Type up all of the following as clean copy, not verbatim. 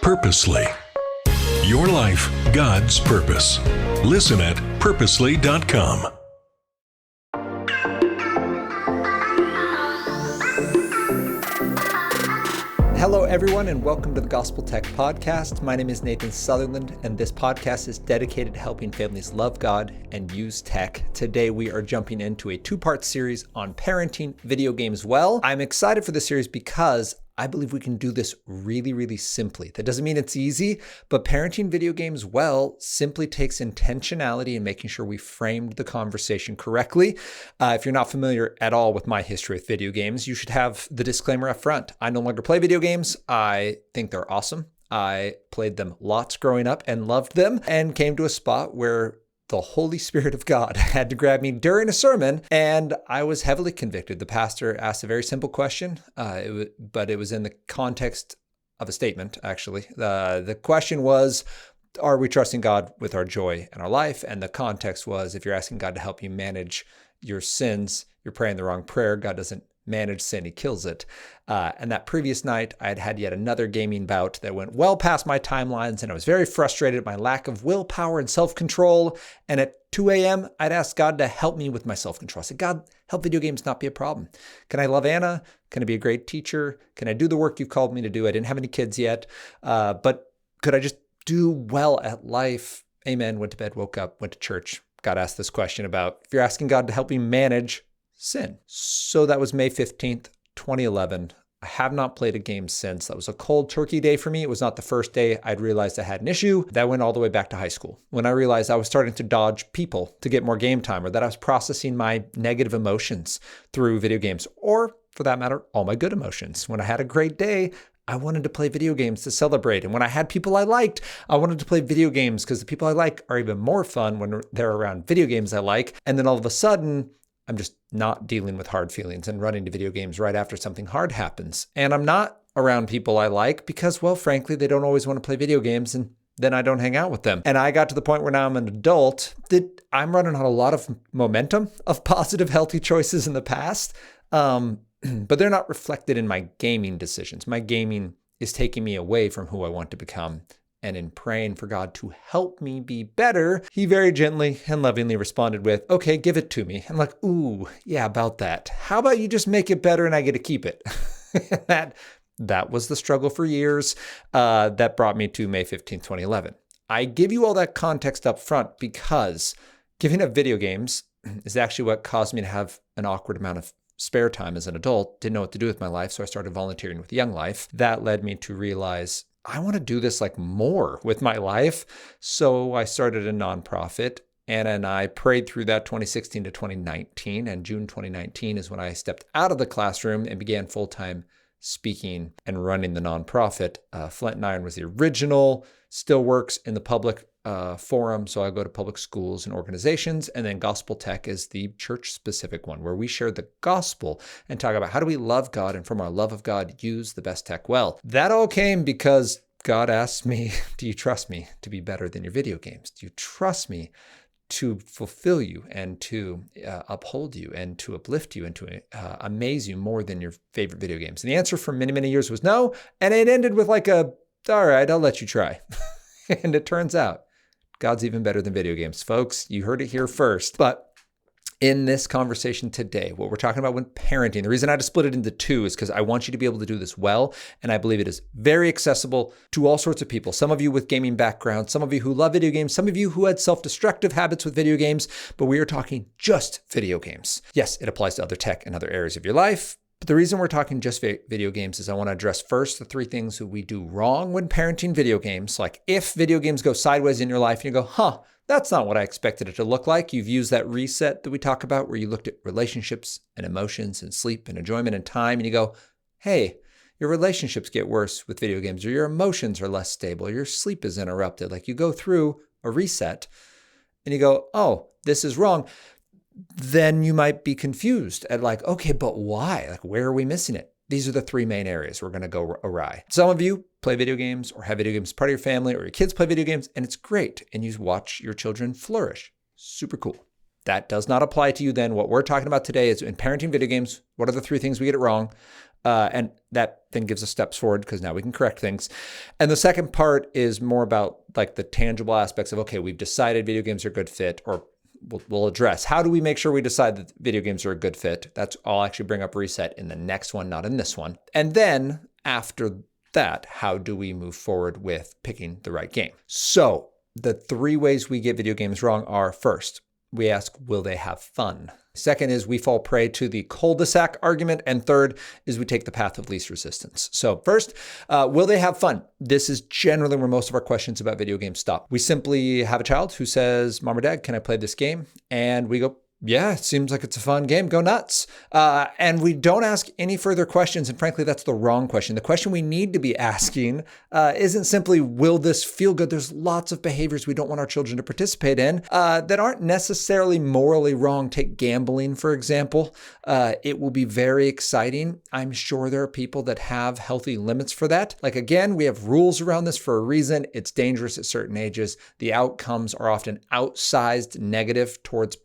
Purposely. Your life, God's purpose. Listen at purposely.com. Hello, everyone, and welcome to the Gospel Tech Podcast. My name is Nathan Sutherland, and this podcast is dedicated to helping families love God and use tech. Today, we are jumping into a two-part series on parenting video games well. I'm excited for this series because I believe we can do this really, really simply. That doesn't mean it's easy, but parenting video games well simply takes intentionality and making sure we framed the conversation correctly. If you're not familiar at all with my history with video games, you should have the disclaimer up front. I no longer play video games. I think they're awesome. I played them lots growing up and loved them, and came to a spot where the Holy Spirit of God had to grab me during a sermon, and I was heavily convicted. The pastor asked a very simple question, but it was in the context of a statement, actually. The question was, are we trusting God with our joy in our life? And the context was, if you're asking God to help you manage your sins, you're praying the wrong prayer. God doesn't manage sin, he kills it. And that previous night, I had yet another gaming bout that went well past my timelines, and I was very frustrated at my lack of willpower and self-control. And at 2 a.m., I'd asked God to help me with my self-control. I said, God, help video games not be a problem. Can I love Anna? Can I be a great teacher? Can I do the work you've called me to do? I didn't have any kids yet, but could I just do well at life? Amen. Went to bed, woke up, went to church. God asked this question about, if you're asking God to help you manage sin. So that was May 15th, 2011. I have not played a game since. That was a cold turkey day for me. It was not the first day I'd realized I had an issue. That went all the way back to high school, when I realized I was starting to dodge people to get more game time, or that I was processing my negative emotions through video games, or for that matter, all my good emotions. When I had a great day, I wanted to play video games to celebrate. And when I had people I liked, I wanted to play video games because the people I like are even more fun when they're around video games I like. And then all of a sudden, I'm just not dealing with hard feelings and running to video games right after something hard happens. And I'm not around people I like because, well, frankly, they don't always want to play video games, and then I don't hang out with them. And I got to the point where now I'm an adult that I'm running on a lot of momentum of positive, healthy choices in the past, but they're not reflected in my gaming decisions. My gaming is taking me away from who I want to become. And in praying for God to help me be better, he very gently and lovingly responded with, okay, give it to me. I'm like, ooh, yeah, about that. How about you just make it better and I get to keep it? That was the struggle for years. That brought me to May 15th, 2011. I give you all that context up front because giving up video games is actually what caused me to have an awkward amount of spare time as an adult. Didn't know what to do with my life, so I started volunteering with Young Life. That led me to realize I want to do this more with my life. So I started a nonprofit, and I prayed through that 2016 to 2019. And June 2019 is when I stepped out of the classroom and began full-time speaking and running the nonprofit. Flint and Iron was the original, still works in the public forum. So I go to public schools and organizations, and then Gospel Tech is the church-specific one where we share the gospel and talk about how do we love God, and from our love of God, use the best tech well. That all came because God asked me, do you trust me to be better than your video games? Do you trust me to fulfill you and to uphold you and to uplift you and to amaze you more than your favorite video games? And the answer for many, many years was no. And it ended with all right, I'll let you try. And it turns out God's even better than video games, folks. You heard it here first. But in this conversation today, what we're talking about when parenting, the reason I had to split it into two is because I want you to be able to do this well. And I believe it is very accessible to all sorts of people. Some of you with gaming backgrounds, some of you who love video games, some of you who had self-destructive habits with video games, but we are talking just video games. Yes, it applies to other tech and other areas of your life. But the reason we're talking just video games is I want to address first the three things that we do wrong when parenting video games. Like if video games go sideways in your life and you go, that's not what I expected it to look like. You've used that reset that we talk about where you looked at relationships and emotions and sleep and enjoyment and time, and you go, hey, your relationships get worse with video games, or your emotions are less stable, or your sleep is interrupted. Like you go through a reset and you go, oh, this is wrong. Then you might be confused at okay, but why? Where are we missing it? These are the three main areas we're going to go awry. Some of you play video games or have video games as part of your family, or your kids play video games, and it's great. And you watch your children flourish. Super cool. That does not apply to you then. What we're talking about today is in parenting video games, what are the three things we get it wrong? And that then gives us steps forward because now we can correct things. And the second part is more about like the tangible aspects of, okay, we've decided video games are a good fit, or we'll address how do we make sure we decide that video games are a good fit. I'll actually bring up reset in the next one, not in this one. And then after that, how do we move forward with picking the right game? So the 3 ways we get video games wrong are: first, we ask, will they have fun? Second is we fall prey to the cul-de-sac argument. And third is we take the path of least resistance. So first, will they have fun? This is generally where most of our questions about video games stop. We simply have a child who says, Mom or Dad, can I play this game? And we go, yeah, it seems like it's a fun game. Go nuts. And we don't ask any further questions. And frankly, that's the wrong question. The question we need to be asking isn't simply, will this feel good? There's lots of behaviors we don't want our children to participate in that aren't necessarily morally wrong. Take gambling, for example. It will be very exciting. I'm sure there are people that have healthy limits for that. Like, again, we have rules around this for a reason. It's dangerous at certain ages. The outcomes are often outsized negative towards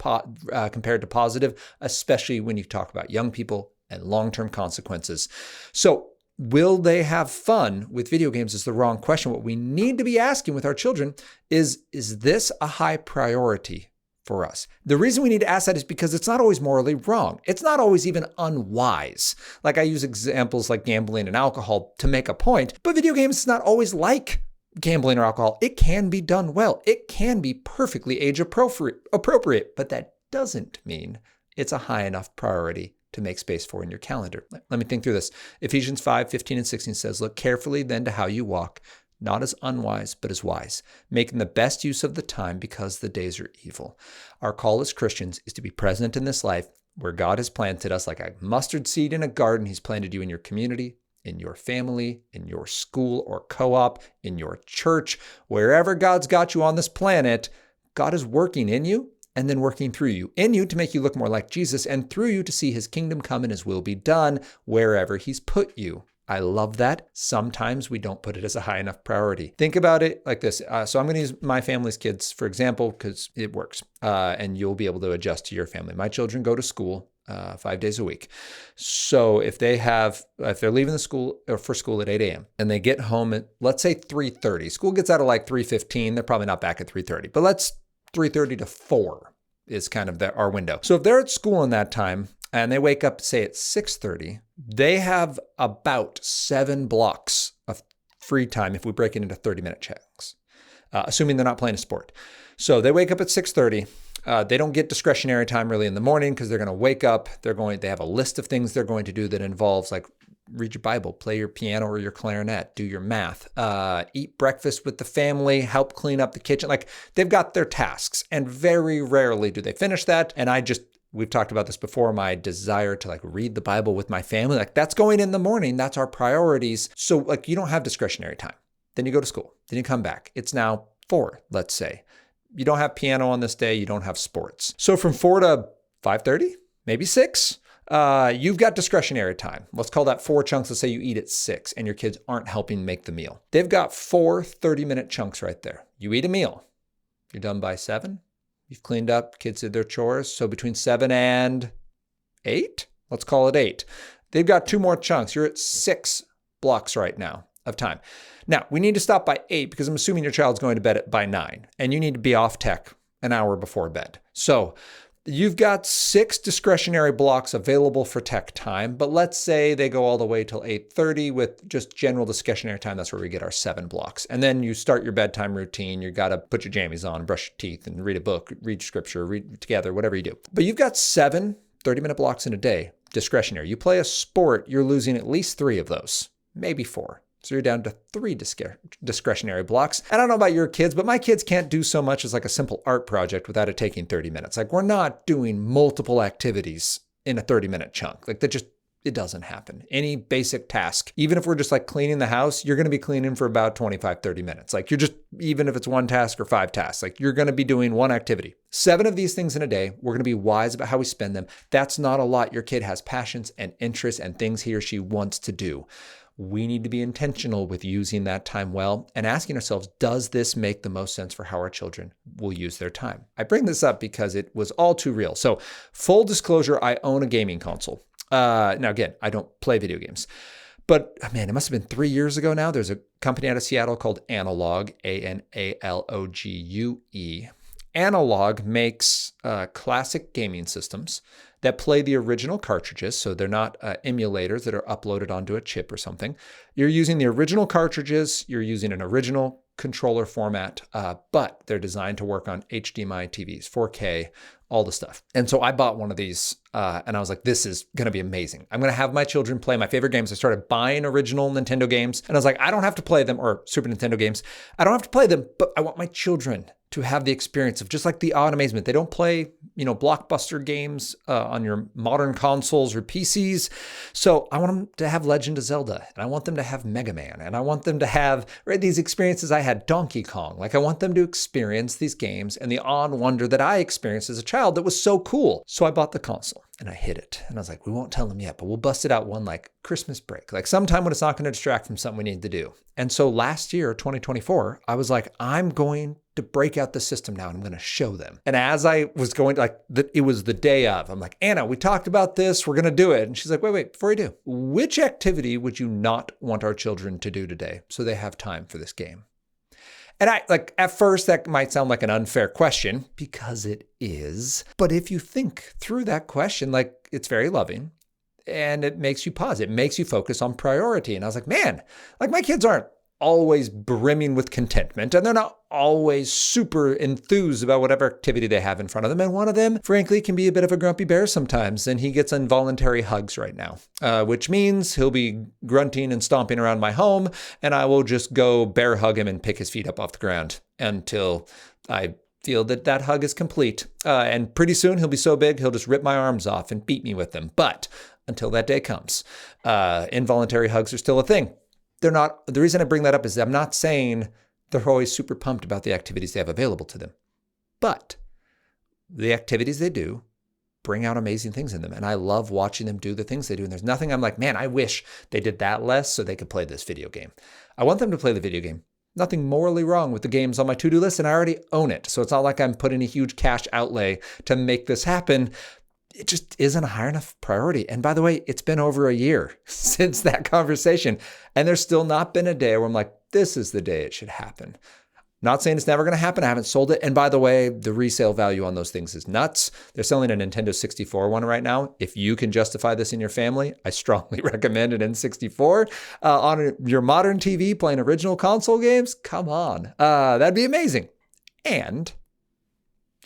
compared to positive, especially when you talk about young people and long-term consequences. So will they have fun with video games is the wrong question. What we need to be asking with our children is this a high priority for us? The reason we need to ask that is because it's not always morally wrong. It's not always even unwise. Like, I use examples like gambling and alcohol to make a point, but video games is not always like gambling or alcohol. It can be done well. It can be perfectly age appropriate, but that doesn't mean it's a high enough priority to make space for in your calendar. Let me think through this. Ephesians 5:15-16 says, look carefully then to how you walk, not as unwise, but as wise, making the best use of the time because the days are evil. Our call as Christians is to be present in this life where God has planted us like a mustard seed in a garden. He's planted you in your community, in your family, in your school or co-op, in your church, wherever God's got you on this planet. God is working in you and then working through you. In you to make you look more like Jesus, and through you to see his kingdom come and his will be done wherever he's put you. I love that. Sometimes we don't put it as a high enough priority. Think about it like this. So I'm going to use my family's kids, for example, because it works. And you'll be able to adjust to your family. My children go to school 5 days a week. So if they're leaving the school or for school at 8 a.m. and they get home at, let's say 3:30, school gets out at like 3:15. They're probably not back at 3:30, but let's 3:30 to 4 is kind of our window. So if they're at school in that time and they wake up, say at 6:30, they have about 7 blocks of free time if we break it into 30-minute chunks, assuming they're not playing a sport. So they wake up at 6:30. They don't get discretionary time really in the morning because they're going to wake up. They have a list of things they're going to do that involves like read your Bible, play your piano or your clarinet, do your math, eat breakfast with the family, help clean up the kitchen. Like, they've got their tasks, and very rarely do they finish that. And we've talked about this before, my desire to like read the Bible with my family, like that's going in the morning. That's our priorities. So like, you don't have discretionary time. Then you go to school, then you come back. It's now 4, let's say. You don't have piano on this day. You don't have sports. So from 4 to 5:30, maybe 6, you've got discretionary time. Let's call that 4 chunks. Let's say you eat at 6 and your kids aren't helping make the meal. They've got 4 30-minute chunks right there. You eat a meal. You're done by 7. You've cleaned up, kids did their chores. So between 7 and 8, let's call it 8. They've got 2 more chunks. You're at 6 blocks right now of time. Now, we need to stop by 8 because I'm assuming your child's going to bed by 9 and you need to be off tech an hour before bed. So you've got 6 discretionary blocks available for tech time, but let's say they go all the way till 8:30 with just general discretionary time. That's where we get our 7 blocks. And then you start your bedtime routine. You got to put your jammies on, brush your teeth, and read a book, read scripture, read together, whatever you do. But you've got 7 30-minute blocks in a day, discretionary. You play a sport, you're losing at least 3 of those, maybe 4. So you're down to 3 discretionary blocks. I don't know about your kids, but my kids can't do so much as like a simple art project without it taking 30 minutes. Like, we're not doing multiple activities in a 30-minute chunk. Like, it doesn't happen. Any basic task, even if we're just like cleaning the house, you're going to be cleaning for about 25, 30 minutes. Like, even if it's 1 task or 5 tasks, like you're going to be doing 1 activity. 7 of these things in a day. We're going to be wise about how we spend them. That's not a lot. Your kid has passions and interests and things he or she wants to do. We need to be intentional with using that time well and asking ourselves, does this make the most sense for how our children will use their time? I bring this up because it was all too real. So full disclosure, I own a gaming console. Now, again, I don't play video games. But man, it must have been 3 years ago now. There's a company out of Seattle called Analogue, Analogue. Analogue makes classic gaming systems that play the original cartridges. So they're not emulators that are uploaded onto a chip or something. You're using the original cartridges. You're using an original controller format, but they're designed to work on HDMI TVs, 4K, all the stuff. And so I bought one of these and I was like, this is going to be amazing. I'm going to have my children play my favorite games. I started buying original Nintendo games and I was like, I don't have to play them, or Super Nintendo games. I don't have to play them, but I want my children to have the experience of just like the awe and amazement. They don't play, blockbuster games on your modern consoles or PCs. So I want them to have Legend of Zelda, and I want them to have Mega Man, and I want them to have these experiences I had, Donkey Kong. Like I want them to experience these games and the awe and wonder that I experienced as a child that was so cool. So I bought the console and I hid it. And I was like, we won't tell them yet, but we'll bust it out one like Christmas break, like sometime when it's not going to distract from something we need to do. And so last year, 2024, I was like, I'm going to break out the system now and I'm going to show them. And as I was going, it was the day of, I'm like, Anna, we talked about this, we're going to do it. And she's like, wait, before you do, which activity would you not want our children to do today so they have time for this game? And at first that might sound like an unfair question, because it is. But if you think through that question, it's very loving and it makes you pause. It makes you focus on priority. And I was like, man, my kids aren't always brimming with contentment, and they're not always super enthused about whatever activity they have in front of them. And one of them, frankly, can be a bit of a grumpy bear sometimes, and he gets involuntary hugs right now, which means he'll be grunting and stomping around my home, and I will just go bear hug him and pick his feet up off the ground until I feel that hug is complete. And pretty soon he'll be so big, he'll just rip my arms off and beat me with them. But until that day comes, involuntary hugs are still a thing. They're not. The reason I bring that up is I'm not saying they're always super pumped about the activities they have available to them, but the activities they do bring out amazing things in them. And I love watching them do the things they do. And there's nothing I'm like, man, I wish they did that less so they could play this video game. I want them to play the video game. Nothing morally wrong with the games on my to-do list, and I already own it. So it's not like I'm putting a huge cash outlay to make this happen. It just isn't a high enough priority. And by the way, it's been over a year since that conversation, and there's still not been a day where I'm like, this is the day it should happen. Not saying it's never going to happen. I haven't sold it. And by the way, the resale value on those things is nuts. They're selling a Nintendo 64 one right now. If you can justify this in your family, I strongly recommend an N64. On your modern TV playing original console games, come on. That'd be amazing. And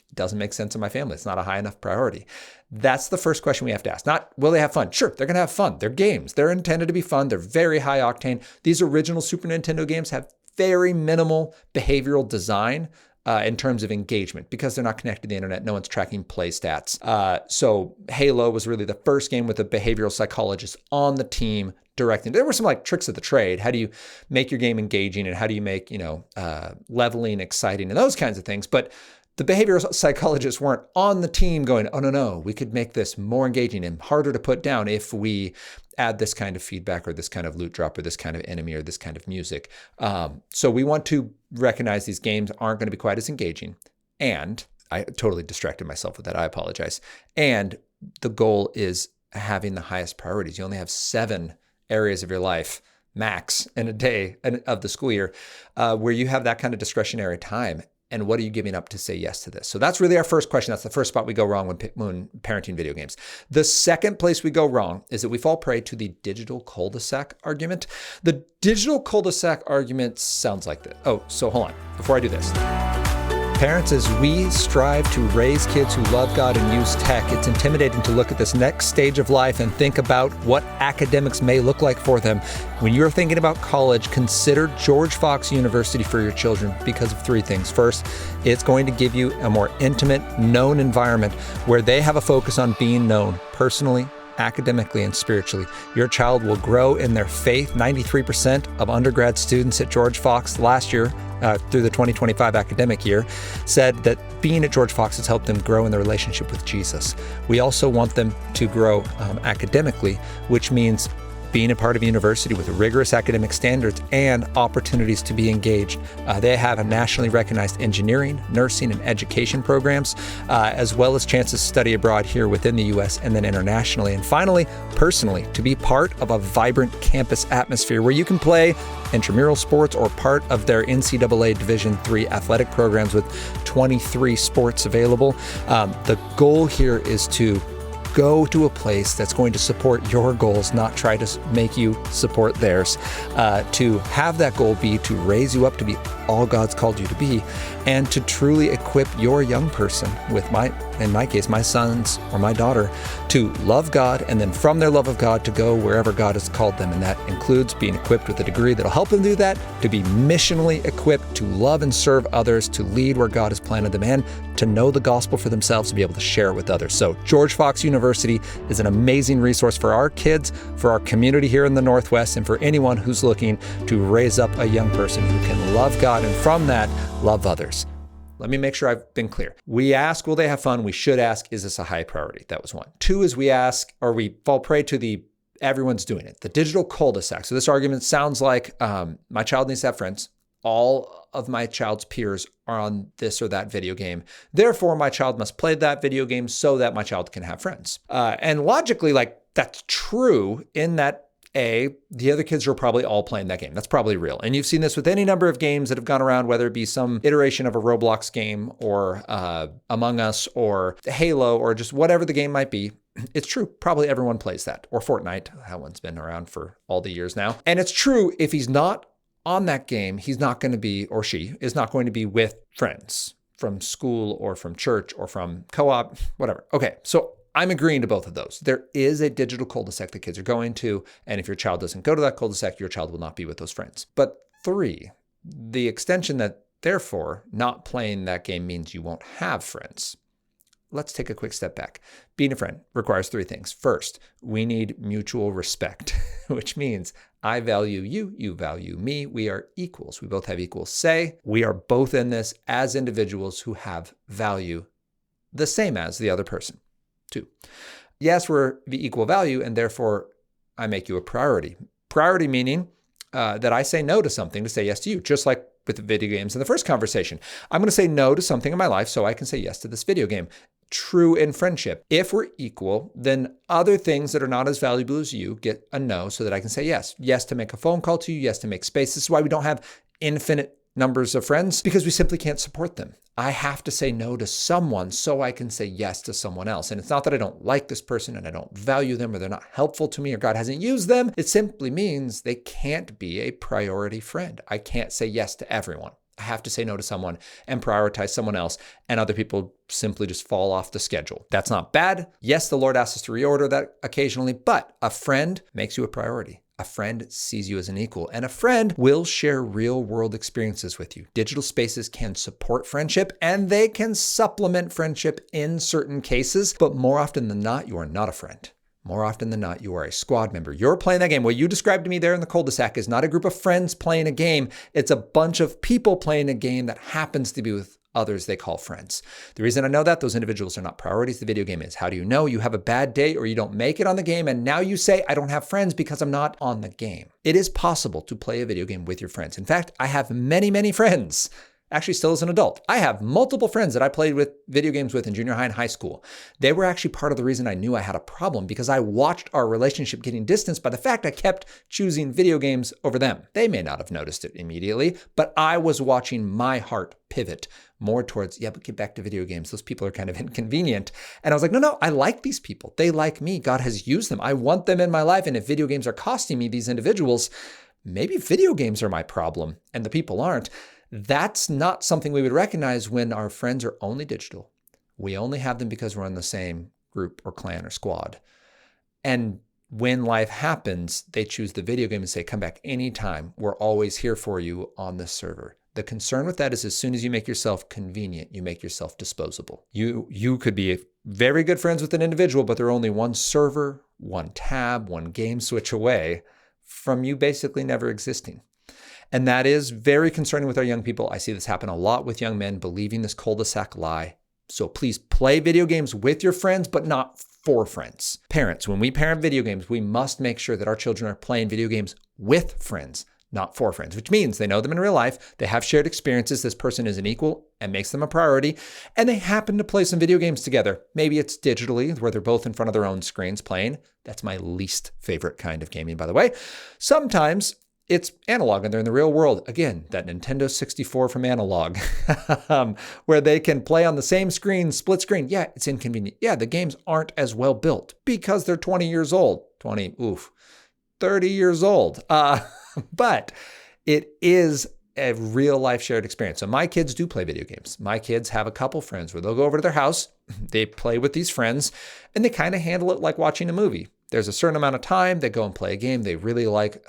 it doesn't make sense in my family. It's not a high enough priority. That's the first question we have to ask. Not, will they have fun? Sure, they're going to have fun. They're games. They're intended to be fun. They're very high octane. These original Super Nintendo games have very minimal behavioral design in terms of engagement because they're not connected to the internet. No one's tracking play stats. So Halo was really the first game with a behavioral psychologist on the team directing. There were some tricks of the trade. How do you make your game engaging, and how do you make, leveling exciting and those kinds of things? But the behavioral psychologists weren't on the team going, oh, no, we could make this more engaging and harder to put down if we add this kind of feedback or this kind of loot drop or this kind of enemy or this kind of music. So we want to recognize these games aren't going to be quite as engaging. And I totally distracted myself with that. I apologize. And the goal is having the highest priorities. You only have 7 areas of your life max in a day of the school year where you have that kind of discretionary time. And what are you giving up to say yes to this? So that's really our first question. That's the first spot we go wrong when parenting video games. The second place we go wrong is that we fall prey to the digital cul-de-sac argument. The digital cul-de-sac argument sounds like this. Oh, so hold on. Before I do this. Parents, as we strive to raise kids who love God and use tech, it's intimidating to look at this next stage of life and think about what academics may look like for them. When you're thinking about college, consider George Fox University for your children because of 3 things. First, it's going to give you a more intimate, known environment where they have a focus on being known personally, academically, and spiritually. Your child will grow in their faith. 93% of undergrad students at George Fox last year, through the 2025 academic year, said that being at George Fox has helped them grow in their relationship with Jesus. We also want them to grow academically, which means being a part of a university with rigorous academic standards and opportunities to be engaged. They have a nationally recognized engineering, nursing, and education programs, as well as chances to study abroad here within the U.S. and then internationally. And finally, personally, to be part of a vibrant campus atmosphere where you can play intramural sports or part of their NCAA Division III athletic programs with 23 sports available. The goal here is to go to a place that's going to support your goals, not try to make you support theirs. To have that goal be to raise you up to be all God's called you to be, and to truly equip your young person with in my case, my sons or my daughter, to love God, and then from their love of God to go wherever God has called them. And that includes being equipped with a degree that'll help them do that, to be missionally equipped, to love and serve others, to lead where God has planted them, and to know the gospel for themselves, to be able to share it with others. So George Fox University is an amazing resource for our kids, for our community here in the Northwest, and for anyone who's looking to raise up a young person who can love God and from that, love others. Let me make sure I've been clear. We ask, will they have fun? We should ask, is this a high priority? That was one. Two is we ask, or we fall prey to the everyone's doing it, the digital cul-de-sac. So this argument sounds like my child needs to have friends. All of my child's peers are on this or that video game. Therefore, my child must play that video game so that my child can have friends. And logically, that's true in that the other kids are probably all playing that game. That's probably real. And you've seen this with any number of games that have gone around, whether it be some iteration of a Roblox game or Among Us or Halo or just whatever the game might be. It's true. Probably everyone plays that. Or Fortnite. That one's been around for all the years now. And it's true, if he's not on that game, he's not going to be, or she is not going to be with friends from school or from church or from co-op, whatever. Okay, so I'm agreeing to both of those. There is a digital cul-de-sac that kids are going to, and if your child doesn't go to that cul-de-sac, your child will not be with those friends. But three, the extension that therefore not playing that game means you won't have friends. Let's take a quick step back. Being a friend requires three things. First, we need mutual respect, which means I value you, you value me. We are equals. We both have equal say. We are both in this as individuals who have value the same as the other person. Two, yes, we're the equal value, and therefore I make you a priority. Priority meaning that I say no to something to say yes to you, just like with the video games in the first conversation. I'm going to say no to something in my life so I can say yes to this video game. True in friendship. If we're equal, then other things that are not as valuable as you get a no so that I can say yes. Yes to make a phone call to you, yes to make space. This is why we don't have infinite numbers of friends, because we simply can't support them. I have to say no to someone so I can say yes to someone else. And it's not that I don't like this person and I don't value them or they're not helpful to me or God hasn't used them. It simply means they can't be a priority friend. I can't say yes to everyone. I have to say no to someone and prioritize someone else, and other people simply just fall off the schedule. That's not bad. Yes, the Lord asks us to reorder that occasionally, but a friend makes you a priority. A friend sees you as an equal, and a friend will share real world experiences with you. Digital spaces can support friendship, and they can supplement friendship in certain cases, but more often than not, you are not a friend. More often than not, you are a squad member. You're playing that game. What you described to me there in the cul-de-sac is not a group of friends playing a game. It's a bunch of people playing a game that happens to be with others they call friends. The reason I know that, those individuals are not priorities. The video game is. How do you know? You have a bad day or you don't make it on the game, and now you say, I don't have friends because I'm not on the game. It is possible to play a video game with your friends. In fact, I have many, many friends. Actually, still as an adult. I have multiple friends that I played with video games with in junior high and high school. They were actually part of the reason I knew I had a problem, because I watched our relationship getting distanced by the fact I kept choosing video games over them. They may not have noticed it immediately, but I was watching my heart pivot more towards, but get back to video games. Those people are kind of inconvenient. And I was like, no, I like these people. They like me. God has used them. I want them in my life. And if video games are costing me these individuals, maybe video games are my problem and the people aren't. That's not something we would recognize when our friends are only digital. We only have them because we're in the same group or clan or squad. And when life happens, they choose the video game and say, come back anytime. We're always here for you on this server. The concern with that is as soon as you make yourself convenient, you make yourself disposable. You could be very good friends with an individual, but they're only one server, one tab, one game switch away from you basically never existing. And that is very concerning with our young people. I see this happen a lot with young men believing this cul-de-sac lie. So please play video games with your friends, but not for friends. Parents, when we parent video games, we must make sure that our children are playing video games with friends, not for friends, which means they know them in real life, they have shared experiences, this person is an equal and makes them a priority, and they happen to play some video games together. Maybe it's digitally, where they're both in front of their own screens playing. That's my least favorite kind of gaming, by the way. Sometimes it's analog and they're in the real world. Again, that Nintendo 64 from Analog, where they can play on the same screen, split screen. Yeah, it's inconvenient. Yeah, the games aren't as well built because they're 20 years old. 30 years old. But it is a real life shared experience. So my kids do play video games. My kids have a couple friends where they'll go over to their house, they play with these friends, and they kind of handle it like watching a movie. There's a certain amount of time, they go and play a game. They really like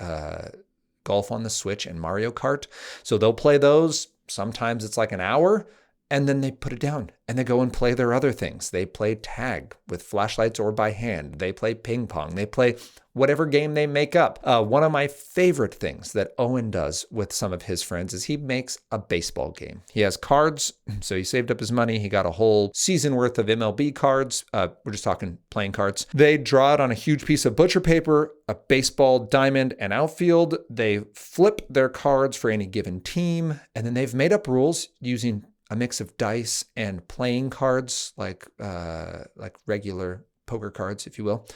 Golf on the Switch and Mario Kart. So they'll play those. Sometimes it's like an hour, and then they put it down and they go and play their other things. They play tag with flashlights or by hand. They play ping pong. They play whatever game they make up. One of my favorite things that Owen does with some of his friends is he makes a baseball game. He has cards, so he saved up his money. He got a whole season worth of MLB cards. We're just talking playing cards. They draw it on a huge piece of butcher paper, a baseball diamond and outfield. They flip their cards for any given team, and then they've made up rules using a mix of dice and playing cards, like regular poker cards, if you will.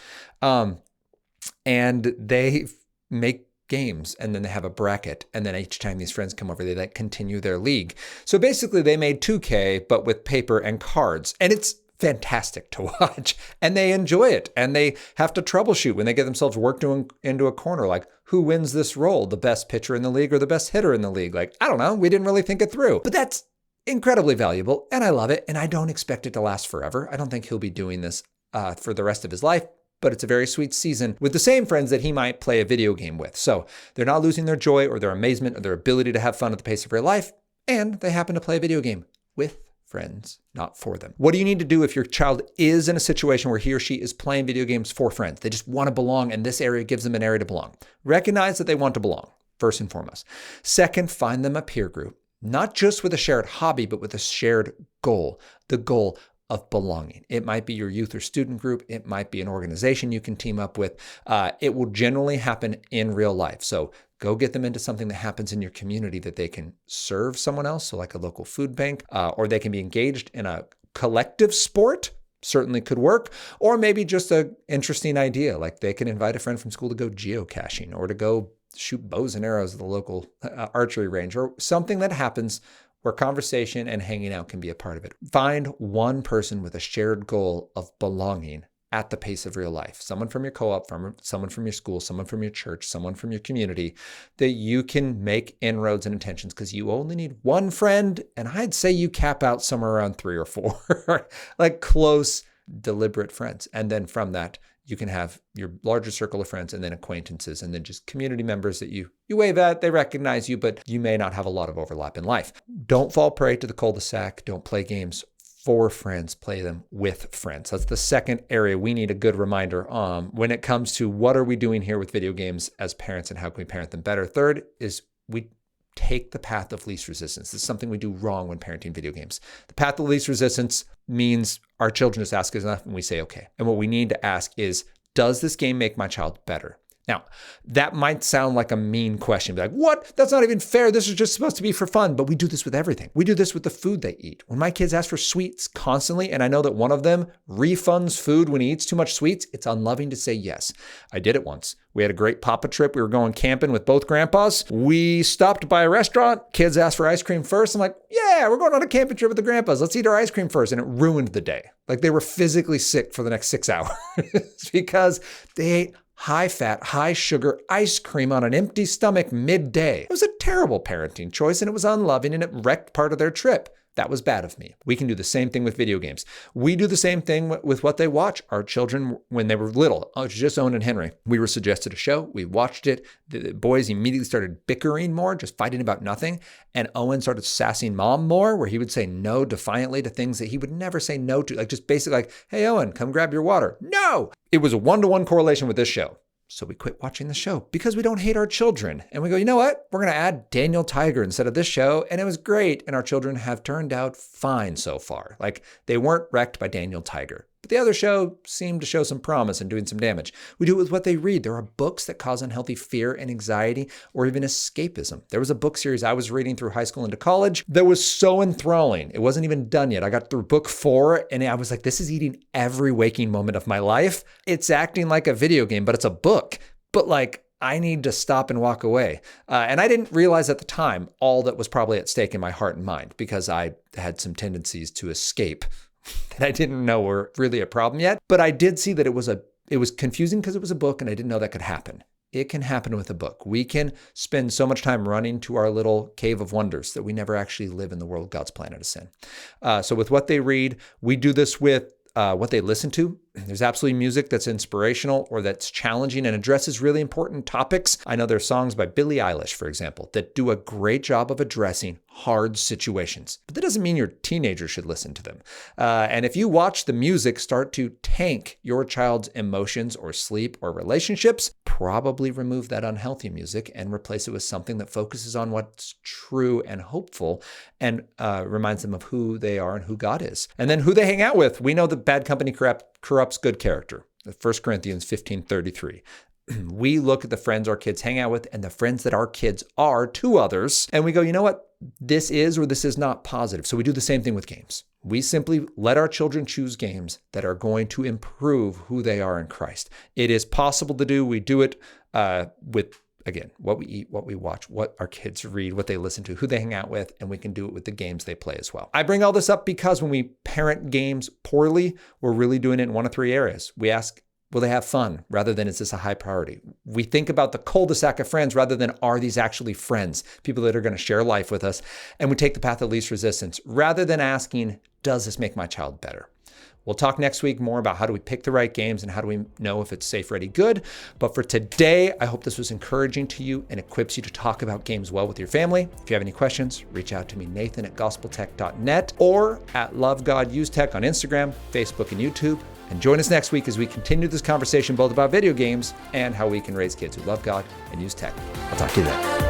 And they make games, and then they have a bracket. And then each time these friends come over, they like continue their league. So basically they made 2K, but with paper and cards. And it's fantastic to watch, and they enjoy it. And they have to troubleshoot when they get themselves worked into a corner. Like, who wins this role? The best pitcher in the league or the best hitter in the league? Like, I don't know. We didn't really think it through, but that's incredibly valuable, and I love it, and I don't expect it to last forever. I don't think he'll be doing this for the rest of his life, but it's a very sweet season with the same friends that he might play a video game with. So they're not losing their joy or their amazement or their ability to have fun at the pace of real life, and they happen to play a video game with friends, not for them. What do you need to do if your child is in a situation where he or she is playing video games for friends? They just want to belong, and this area gives them an area to belong. Recognize that they want to belong, first and foremost. Second, find them a peer group. Not just with a shared hobby, but with a shared goal, the goal of belonging. It might be your youth or student group. It might be an organization you can team up with. It will generally happen in real life. So go get them into something that happens in your community that they can serve someone else, so like a local food bank, or they can be engaged in a collective sport. Certainly could work, or maybe just an interesting idea. Like they can invite a friend from school to go geocaching or to go shoot bows and arrows at the local archery range, or something that happens where conversation and hanging out can be a part of it. Find one person with a shared goal of belonging at the pace of real life. Someone from your co-op, someone from your school, someone from your church, someone from your community that you can make inroads and intentions, because you only need one friend. And I'd say you cap out somewhere around 3 or 4, like close, deliberate friends. And then from that, you can have your larger circle of friends and then acquaintances and then just community members that you wave at, they recognize you, but you may not have a lot of overlap in life. Don't fall prey to the cul-de-sac. Don't play games for friends, play them with friends. That's the second area we need a good reminder when it comes to what are we doing here with video games as parents and how can we parent them better. Third is we take the path of least resistance. This is something we do wrong when parenting video games. The path of least resistance means our children just ask us enough and we say, okay. And what we need to ask is, does this game make my child better? Now, that might sound like a mean question. Be like, what? That's not even fair. This is just supposed to be for fun. But we do this with everything. We do this with the food they eat. When my kids ask for sweets constantly, and I know that one of them refunds food when he eats too much sweets, it's unloving to say yes. I did it once. We had a great Papa trip. We were going camping with both grandpas. We stopped by a restaurant. Kids asked for ice cream first. I'm like, yeah, we're going on a camping trip with the grandpas. Let's eat our ice cream first. And it ruined the day. Like they were physically sick for the next 6 hours because they ate high-fat, high-sugar ice cream on an empty stomach midday. It was a terrible parenting choice, and it was unloving, and it wrecked part of their trip. That was bad of me. We can do the same thing with video games. We do the same thing with what they watch. Our children, when they were little, just Owen and Henry, we were suggested a show. We watched it. The boys immediately started bickering more, just fighting about nothing. And Owen started sassing mom more, where he would say no defiantly to things that he would never say no to. Like just basically like, hey, Owen, come grab your water. No! It was a 1-to-1 correlation with this show. So we quit watching the show because we don't hate our children. And we go, you know what? We're going to add Daniel Tiger instead of this show. And it was great. And our children have turned out fine so far. Like, they weren't wrecked by Daniel Tiger. But the other show seemed to show some promise in doing some damage. We do it with what they read. There are books that cause unhealthy fear and anxiety or even escapism. There was a book series I was reading through high school into college that was so enthralling. It wasn't even done yet. I got through book 4 and I was like, this is eating every waking moment of my life. It's acting like a video game, but it's a book. But like, I need to stop and walk away. And I didn't realize at the time all that was probably at stake in my heart and mind, because I had some tendencies to escape that I didn't know were really a problem yet. But I did see that it was confusing because it was a book and I didn't know that could happen. It can happen with a book. We can spend so much time running to our little cave of wonders that we never actually live in the world God's planted us in. So with what they read, we do this with what they listen to. There's absolutely music that's inspirational or that's challenging and addresses really important topics. I know there's songs by Billie Eilish, for example, that do a great job of addressing hard situations. But that doesn't mean your teenager should listen to them. And if you watch the music start to tank your child's emotions or sleep or relationships, probably remove that unhealthy music and replace it with something that focuses on what's true and hopeful and reminds them of who they are and who God is. And then who they hang out with. We know that bad company corrupts good character. 1 Corinthians 15:33. We look at the friends our kids hang out with and the friends that our kids are to others, and we go, you know what? This is or this is not positive. So we do the same thing with games. We simply let our children choose games that are going to improve who they are in Christ. It is possible to do. We do it with, again, what we eat, what we watch, what our kids read, what they listen to, who they hang out with, and we can do it with the games they play as well. I bring all this up because when we parent games poorly, we're really doing it in one of 3 areas. We ask, will they have fun, rather than is this a high priority? We think about the cul-de-sac of friends rather than are these actually friends, people that are going to share life with us? And we take the path of least resistance rather than asking, does this make my child better? We'll talk next week more about how do we pick the right games and how do we know if it's safe, ready, good. But for today, I hope this was encouraging to you and equips you to talk about games well with your family. If you have any questions, reach out to me, Nathan@gospeltech.net, or at LoveGodUseTech on Instagram, Facebook, and YouTube. And join us next week as we continue this conversation both about video games and how we can raise kids who love God and use tech. I'll talk to you then.